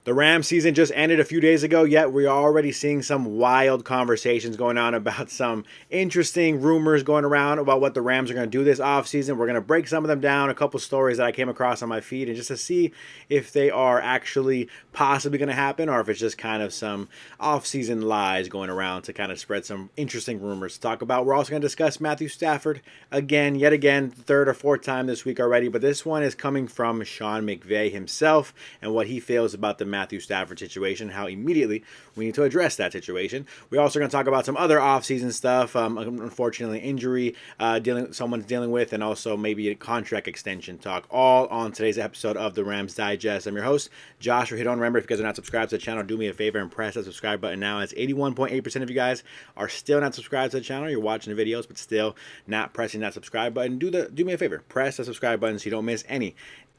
The Rams season just ended a few days ago, yet we're already seeing some wild conversations going on about some interesting rumors going around about what the Rams are going to do this offseason. We're going to break some of them down, a couple stories that I came across on my feed, and just to see if they are actually possibly going to happen or if it's just kind of some offseason lies going around to kind of spread some interesting rumors to talk about. We're also going to discuss Matthew Stafford yet again, third or fourth time this week already, but this one is coming from Sean McVay himself and what he feels about the Matthew Stafford situation, how immediately we need to address that situation. We're also going to talk about some other offseason stuff, unfortunately injury someone's dealing with, and also maybe a contract extension talk, all on today's episode of the Rams Digest. I'm your host, Josh. Remember, if you guys are not subscribed to the channel, do me a favor and press that subscribe button now, as 81.8% of you guys are still not subscribed to the channel. You're watching the videos, but still not pressing that subscribe button. Do me a favor, press the subscribe button so you don't miss any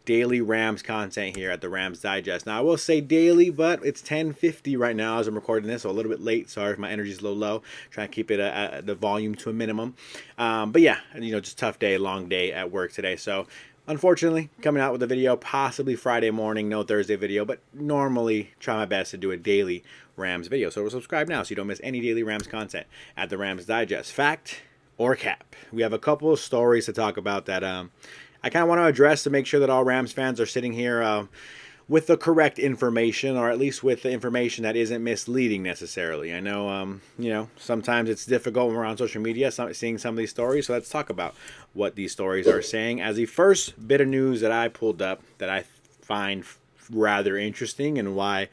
daily Rams content here at the Rams Digest. Now, I will say daily, but it's 10:50 right now as I'm recording this, so a little bit late. Sorry if my energy's a little low. Trying to keep it the volume to a minimum. But yeah, just tough day, long day at work today. So unfortunately, coming out with a video possibly Friday morning, no Thursday video, but normally try my best to do a daily Rams video. So subscribe now so you don't miss any daily Rams content at the Rams Digest. Fact or cap? We have a couple of stories to talk about that I kind of want to address to make sure that all Rams fans are sitting here with the correct information, or at least with the information that isn't misleading necessarily. I know, sometimes it's difficult when we're on social media seeing some of these stories, so let's talk about what these stories are saying. As the first bit of news that I pulled up that I find rather interesting, and why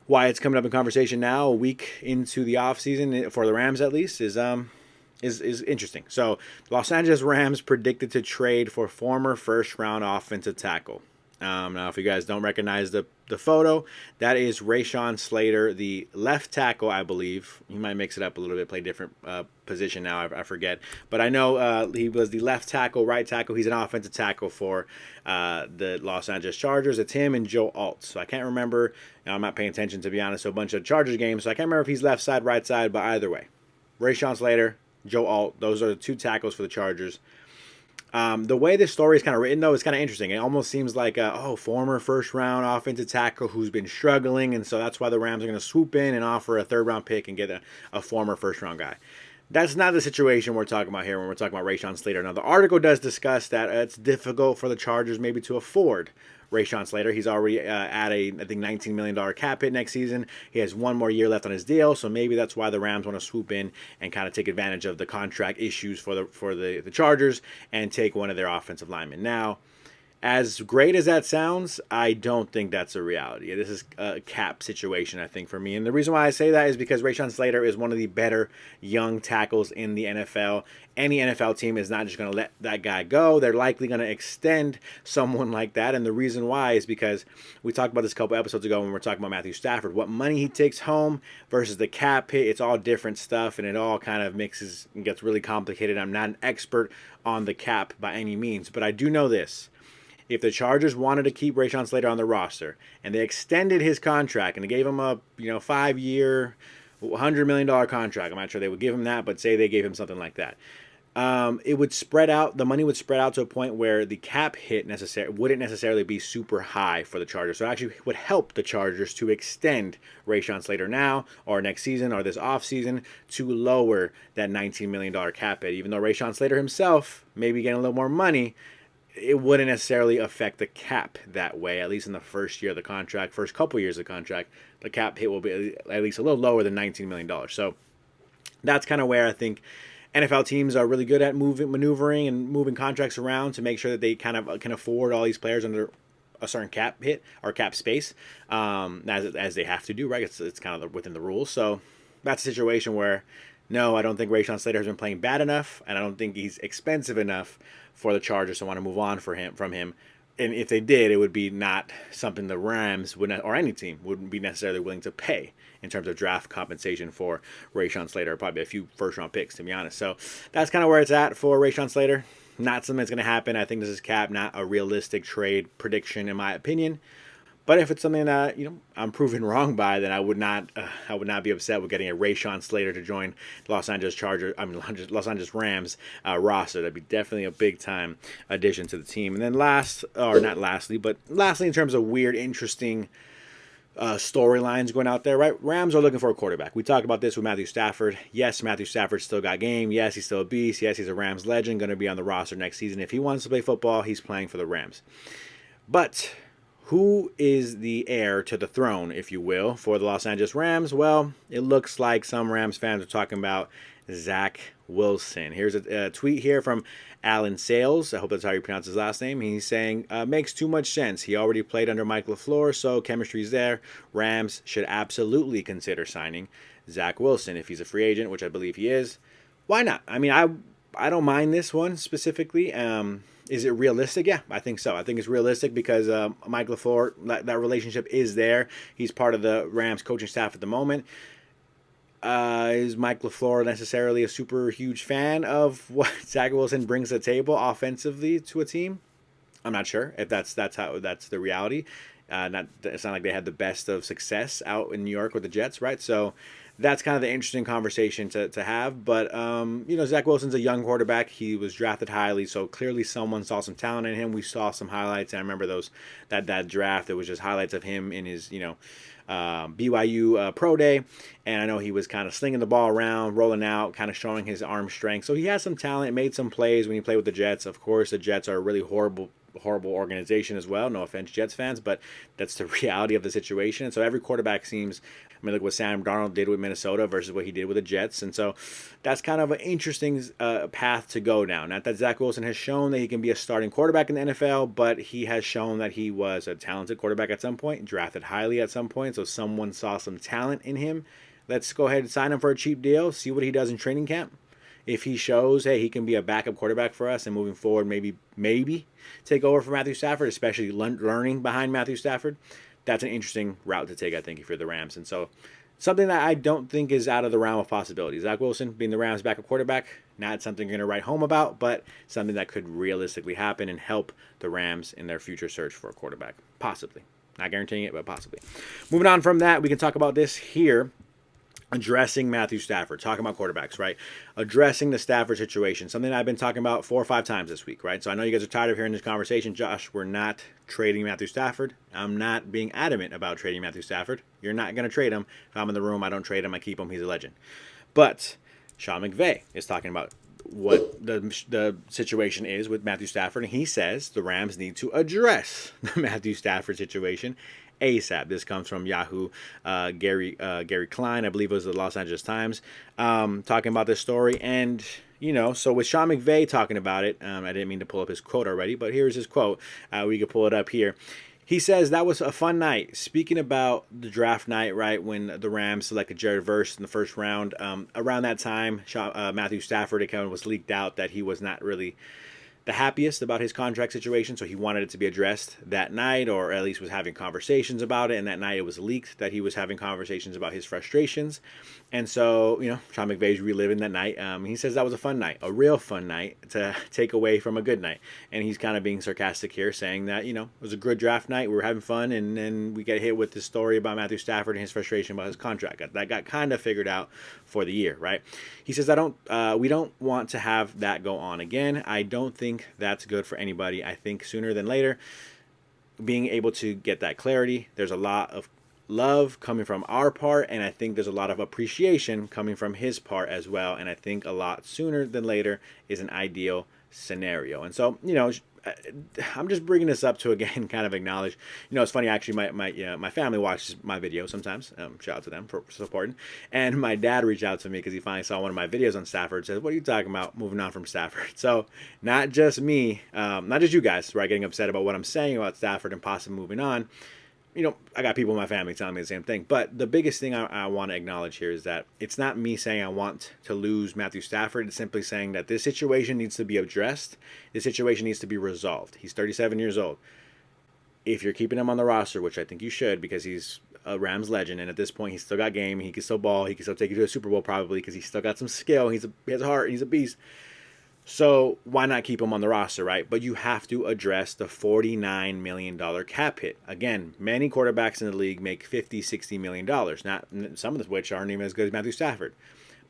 it's coming up in conversation now, a week into the offseason, for the Rams at least, is interesting. So, Los Angeles Rams predicted to trade for former first-round offensive tackle. Now, if you guys don't recognize the photo, that is Rashawn Slater, the left tackle, I believe. You might mix it up a little bit, play different position now, I forget. But I know he was the left tackle, right tackle. He's an offensive tackle for the Los Angeles Chargers. It's him and Joe Alt. So I can't remember. I'm not paying attention, to be honest, to a bunch of Chargers games, so I can't remember if he's left side, right side, but either way. Rashawn Slater, Joe Alt, those are the two tackles for the Chargers. The way this story is kind of written, though, is kind of interesting. It almost seems like former first-round offensive tackle who's been struggling, and so that's why the Rams are going to swoop in and offer a third-round pick and get a former first-round guy. That's not the situation we're talking about here when we're talking about Rashawn Slater. Now, the article does discuss that it's difficult for the Chargers maybe to afford Rashawn Slater. He's already at I think, $19 million cap hit next season. He has one more year left on his deal, so maybe that's why the Rams want to swoop in and kind of take advantage of the contract issues for the Chargers and take one of their offensive linemen. Now, as great as that sounds, I don't think that's a reality. This is a cap situation, I think, for me. And the reason why I say that is because Rashawn Slater is one of the better young tackles in the NFL. Any NFL team is not just going to let that guy go. They're likely going to extend someone like that. And the reason why is because we talked about this a couple episodes ago when we were talking about Matthew Stafford. What money he takes home versus the cap hit, it's all different stuff, and it all kind of mixes and gets really complicated. I'm not an expert on the cap by any means, but I do know this. If the Chargers wanted to keep Rashawn Slater on the roster and they extended his contract and they gave him a 5-year, $100 million contract, I'm not sure they would give him that, but say they gave him something like that, it would spread out. The money would spread out to a point where the cap hit wouldn't necessarily be super high for the Chargers. So it actually would help the Chargers to extend Rashawn Slater now or next season or this offseason to lower that $19 million cap hit. Even though Rashawn Slater himself may be getting a little more money, it wouldn't necessarily affect the cap that way, at least in the first year of the contract, first couple years of the contract. The cap hit will be at least a little lower than $19 million. So that's kind of where I think NFL teams are really good at maneuvering and moving contracts around to make sure that they kind of can afford all these players under a certain cap hit or cap space, as they have to do, right? It's kind of within the rules. So that's a situation where, no, I don't think Rashawn Slater has been playing bad enough, and I don't think he's expensive enough for the Chargers to want to move on from him. And if they did, it would be not something the Rams would not, or any team wouldn't be necessarily willing to pay in terms of draft compensation for Rashawn Slater, probably a few first-round picks, to be honest. So that's kind of where it's at for Rashawn Slater. Not something that's going to happen. I think this is cap, not a realistic trade prediction, in my opinion. But if it's something that I'm proven wrong by, then I would not be upset with getting a Rashawn Slater to join Los Angeles Rams roster. That'd be definitely a big time addition to the team. And then lastly in terms of weird, interesting storylines going out there, right? Rams are looking for a quarterback. We talked about this with Matthew Stafford. Yes, Matthew Stafford still got game. Yes, he's still a beast. Yes, he's a Rams legend, going to be on the roster next season. If he wants to play football, he's playing for the Rams. But who is the heir to the throne, if you will, for the Los Angeles Rams? Well, it looks like some Rams fans are talking about Zach Wilson. Here's a tweet here from Alan Sales. I hope that's how you pronounce his last name. He's saying, makes too much sense. He already played under Mike LaFleur, so chemistry's there. Rams should absolutely consider signing Zach Wilson if he's a free agent, which I believe he is. Why not? I mean, I don't mind this one specifically. Is it realistic? Yeah, I think so. I think it's realistic because Mike LaFleur, that relationship is there. He's part of the Rams coaching staff at the moment. Is Mike LaFleur necessarily a super huge fan of what Zach Wilson brings to the table offensively to a team? I'm not sure if that's the reality. It's not like they had the best of success out in New York with the Jets, right? So that's kind of the interesting conversation to have. But, Zach Wilson's a young quarterback. He was drafted highly, so clearly someone saw some talent in him. We saw some highlights. I remember that draft. It was just highlights of him in his, BYU pro day. And I know he was kind of slinging the ball around, rolling out, kind of showing his arm strength. So he has some talent, made some plays when he played with the Jets. Of course, the Jets are a really horrible organization as well. No offense, Jets fans, but that's the reality of the situation. And so every quarterback seems, look what Sam Darnold did with Minnesota versus what he did with the Jets. And so that's kind of an interesting path to go down. Not that Zach Wilson has shown that he can be a starting quarterback in the NFL, but he has shown that he was a talented quarterback at some point, drafted highly at some point. So someone saw some talent in him. Let's go ahead and sign him for a cheap deal, see what he does in training camp. If he shows, hey, he can be a backup quarterback for us and moving forward, maybe take over for Matthew Stafford, especially learning behind Matthew Stafford, that's an interesting route to take, I think, if you're the Rams. And so something that I don't think is out of the realm of possibility. Zach Wilson being the Rams' backup quarterback, not something you're going to write home about, but something that could realistically happen and help the Rams in their future search for a quarterback. Possibly. Not guaranteeing it, but possibly. Moving on from that, we can talk about this here. Addressing Matthew Stafford, talking about quarterbacks, right? Addressing the Stafford situation, something I've been talking about 4 or 5 times this week, right? So I know you guys are tired of hearing this conversation. Josh, we're not trading Matthew Stafford. I'm not being adamant about trading Matthew Stafford. You're not going to trade him. If I'm in the room, I don't trade him. I keep him. He's a legend. But Sean McVay is talking about what the situation is with Matthew Stafford, and he says the Rams need to address the Matthew Stafford situation ASAP. This comes from Yahoo. Gary Klein, I believe it was the Los Angeles Times, talking about this story. And, so with Sean McVay talking about it, I didn't mean to pull up his quote already, but here's his quote. We could pull it up here. He says, that was a fun night. Speaking about the draft night, right, when the Rams selected Jared Verse in the first round, around that time, Matthew Stafford, it kind of was leaked out that he was not really the happiest about his contract situation, so he wanted it to be addressed that night, or at least was having conversations about it. And that night it was leaked that he was having conversations about his frustrations. And so, Sean McVay's reliving that night. He says that was a fun night, a real fun night to take away from a good night. And he's kind of being sarcastic here, saying that, it was a good draft night. We were having fun, and then we get hit with this story about Matthew Stafford and his frustration about his contract. That got kind of figured out for the year, right? He says, we don't want to have that go on again. I don't think that's good for anybody. I think sooner than later, being able to get that clarity, there's a lot of love coming from our part, and I think there's a lot of appreciation coming from his part as well. And I think a lot sooner than later is an ideal scenario. And so, I'm just bringing this up to, again, kind of acknowledge, it's funny, actually, my family watches my videos sometimes. Shout out to them for supporting. And my dad reached out to me because he finally saw one of my videos on Stafford, says, what are you talking about moving on from Stafford? So not just me, not just you guys, right, getting upset about what I'm saying about Stafford and possibly moving on. I got people in my family telling me the same thing. But the biggest thing I want to acknowledge here is that it's not me saying I want to lose Matthew Stafford. It's simply saying that this situation needs to be addressed. This situation needs to be resolved. He's 37 years old. If you're keeping him on the roster, which I think you should because he's a Rams legend, and at this point he's still got game. He can still ball. He can still take you to a Super Bowl probably because he's still got some skill. He has a heart. He's a beast. So why not keep him on the roster, right? But you have to address the $49 million cap hit. Again, many quarterbacks in the league make $50, $60 million. Not some of which aren't even as good as Matthew Stafford.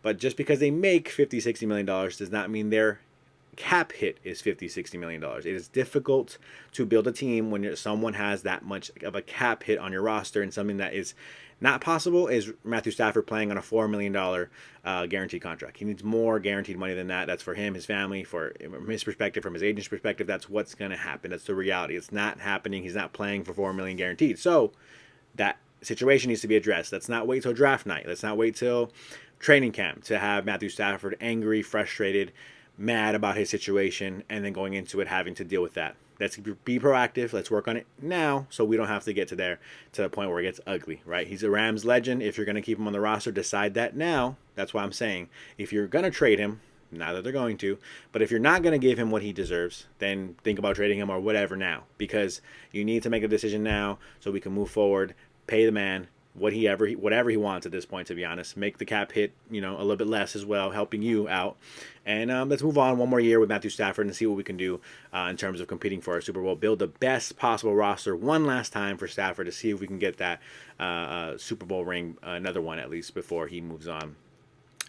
But just because they make $50, $60 million does not mean they're cap hit is $50-60 million. It is difficult to build a team when someone has that much of a cap hit on your roster, and something that is not possible is Matthew Stafford playing on a $4 million guaranteed contract. He needs more guaranteed money than that. That's for him, his family, from his perspective, from his agent's perspective. That's what's going to happen. That's the reality. It's not happening. He's not playing for $4 million guaranteed. So that situation needs to be addressed. Let's not wait till draft night. Let's not wait till training camp to have Matthew Stafford angry, frustrated, mad about his situation, and then going into it having to deal with that. Let's be proactive. Let's work on it now so we don't have to get to the point where it gets ugly, right? He's a Rams legend. If you're going to keep him on the roster, decide that now. That's why I'm saying if you're going to trade him, not that they're going to, but if you're not going to give him what he deserves, then think about trading him or whatever now, because you need to make a decision now so we can move forward, pay the man whatever he wants at this point, to be honest. Make the cap hit, a little bit less as well, helping you out. And let's move on one more year with Matthew Stafford and see what we can do in terms of competing for our Super Bowl. Build the best possible roster one last time for Stafford to see if we can get that Super Bowl ring, another one at least, before he moves on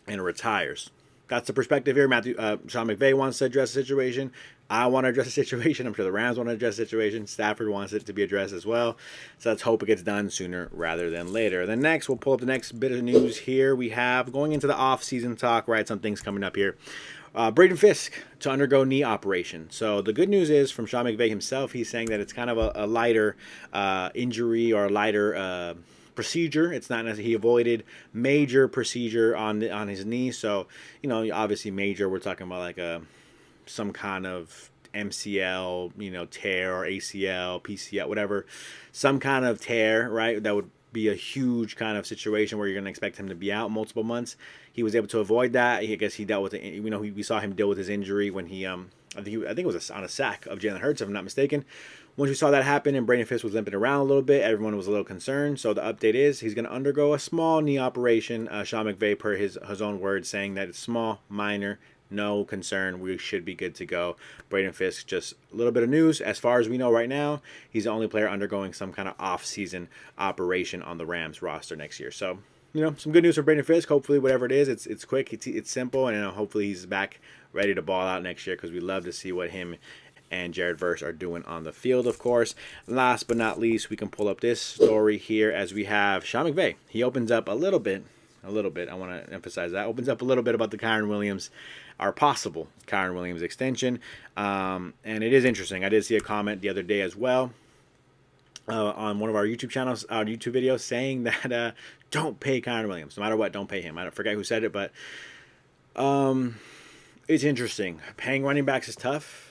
and retires. That's the perspective here. Sean McVay wants to address the situation. I want to address the situation. I'm sure the Rams want to address the situation. Stafford wants it to be addressed as well. So let's hope it gets done sooner rather than later. Then next, we'll pull up the next bit of news here. We have, going into the offseason talk, right, some things coming up here. Braden Fisk to undergo knee operation. So the good news is from Sean McVay himself, he's saying that it's kind of a lighter injury or a lighter procedure. It's not necessarily, he avoided major procedure on his knee. So, obviously major, we're talking about like some kind of MCL, tear, or ACL, PCL, whatever, some kind of tear, right? That would be a huge kind of situation where you're going to expect him to be out multiple months. He was able to avoid that. I guess he dealt with it. We saw him deal with his injury when he, I think it was on a sack of Jalen Hurts, if I'm not mistaken. Once we saw that happen and Braden Fisk was limping around a little bit, everyone was a little concerned. So the update is he's going to undergo a small knee operation. Sean McVay, per his own words, saying that it's small, minor, no concern. We should be good to go. Braden Fisk, just a little bit of news. As far as we know right now, he's the only player undergoing some kind of off-season operation on the Rams roster next year. So, some good news for Braden Fisk. Hopefully, whatever it is, it's quick, it's simple, and hopefully he's back ready to ball out next year, because we love to see what him and Jared Verse are doing on the field, of course. Last but not least, we can pull up this story here as we have Sean McVay. He opens up a little bit, I want to emphasize that, opens up a little bit about the Kyren Williams, our possible Kyren Williams extension. And it is interesting. I did see a comment the other day as well on one of our YouTube channels, our YouTube videos, saying that don't pay Kyren Williams. No matter what, don't pay him. I forget who said it, but it's interesting. Paying running backs is tough.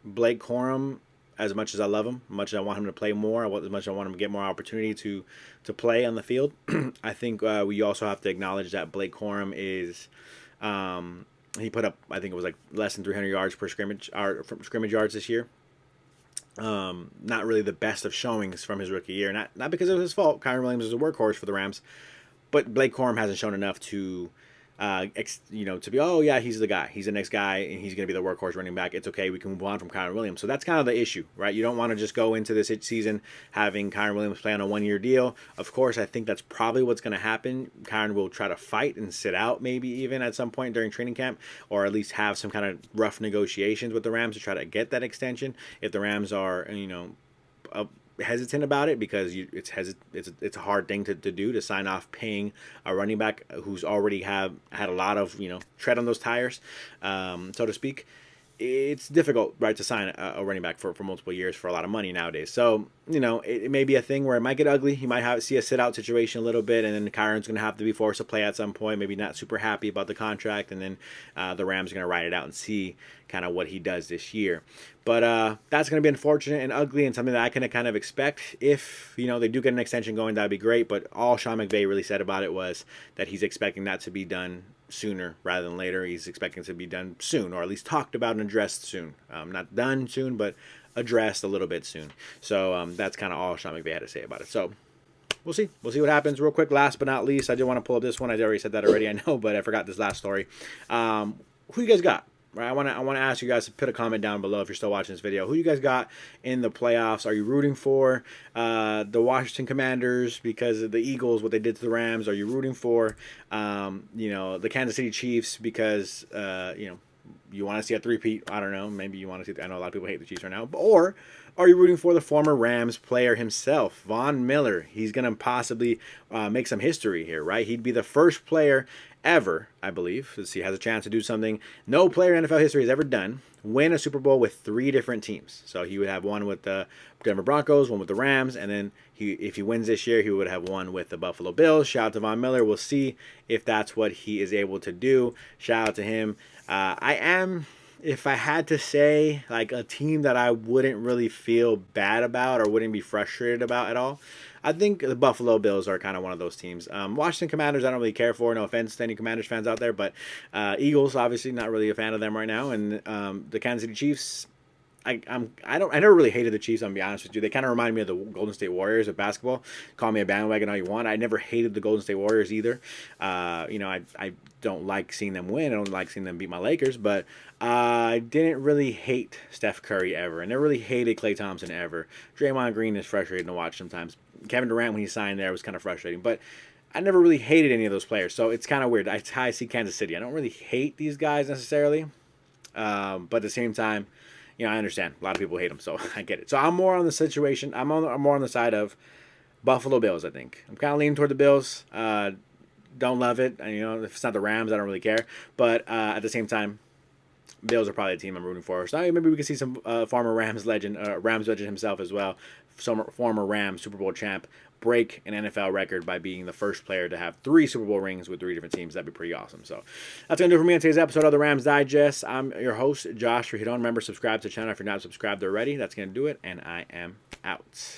Blake Corum, as much as I love him, as much as I want him to play more, as much as I want him to get more opportunity to play on the field, I think we also have to acknowledge that Blake Corum is, he put up, I think it was like less than 300 yards per scrimmage yards this year. Not really the best of showings from his rookie year. Not because of his fault. Kyren Williams is a workhorse for the Rams, but Blake Corum hasn't shown enough to to be, oh yeah, he's the guy, he's the next guy, and he's going to be the workhorse running back. It's okay, we can move on from Kyren Williams. So that's kind of the issue, right? You don't want to just go into this season having Kyren Williams play on a one-year deal. Of course, I think that's probably what's going to happen. Kyren will try to fight and sit out maybe even at some point during training camp, or at least have some kind of rough negotiations with the Rams to try to get that extension. If the Rams are, hesitant about it, because it's a hard thing to do, to sign off paying a running back who's already had a lot of tread on those tires, so to speak. It's difficult, right, to sign a running back for multiple years for a lot of money nowadays. So, it may be a thing where it might get ugly. You might see a sit-out situation a little bit, and then Kyren's going to have to be forced to play at some point, maybe not super happy about the contract, and then the Rams are going to ride it out and see kind of what he does this year. But that's going to be unfortunate and ugly, and something that I can kind of expect. If, they do get an extension going, that'd be great. But all Sean McVay really said about it was that he's expecting that to be done sooner rather than later. He's expecting it to be done soon, or at least talked about and addressed soon. Not done soon, but addressed a little bit soon. So that's kind of all Sean McVay had to say about it. So we'll see. We'll see what happens. Real quick, last but not least, I did want to pull up this one. I already said that already, I know, but I forgot this last story. Who you guys got? Right, I want to ask you guys to put a comment down below if you're still watching this video. Who you guys got in the playoffs? Are you rooting for the Washington Commanders because of the Eagles, what they did to the Rams? Are you rooting for the Kansas City Chiefs because You want to see a three-peat? I don't know. Maybe you want to see. I know a lot of people hate the Chiefs right now. Or are you rooting for the former Rams player himself, Von Miller? He's going to possibly make some history here, right? He'd be the first player ever, I believe, he has a chance to do something no player in NFL history has ever done, win a Super Bowl with 3 different teams. So he would have one with the Denver Broncos, one with the Rams, and then if he wins this year, he would have one with the Buffalo Bills. Shout out to Von Miller. We'll see if that's what he is able to do. Shout out to him. If I had to say, like, a team that I wouldn't really feel bad about or wouldn't be frustrated about at all, I think the Buffalo Bills are kind of one of those teams. Washington Commanders, I don't really care for. No offense to any Commanders fans out there, but Eagles, obviously, not really a fan of them right now. And the Kansas City Chiefs, I never really hated the Chiefs. I'm gonna be honest with you. They kind of remind me of the Golden State Warriors of basketball. Call me a bandwagon all you want. I never hated the Golden State Warriors either. I don't like seeing them win. I don't like seeing them beat my Lakers. But I didn't really hate Steph Curry ever. I never really hated Klay Thompson ever. Draymond Green is frustrating to watch sometimes. Kevin Durant, when he signed there, was kind of frustrating. But I never really hated any of those players. So it's kind of weird. That's how I see Kansas City. I don't really hate these guys necessarily. But at the same time, I understand. A lot of people hate them, so I get it. So I'm more on the situation. I'm more on the side of Buffalo Bills, I think. I'm kind of leaning toward the Bills. Don't love it. If it's not the Rams, I don't really care. But at the same time, Bills are probably the team I'm rooting for. So maybe we can see some former Rams legend himself as well, some former Rams Super Bowl champ, break an NFL record by being the first player to have 3 Super Bowl rings with 3 different teams. That'd be pretty awesome. So that's going to do it for me on today's episode of the Rams Digest. I'm your host, Josh Rihidon. Remember, subscribe to the channel if you're not subscribed already. That's going to do it, and I am out.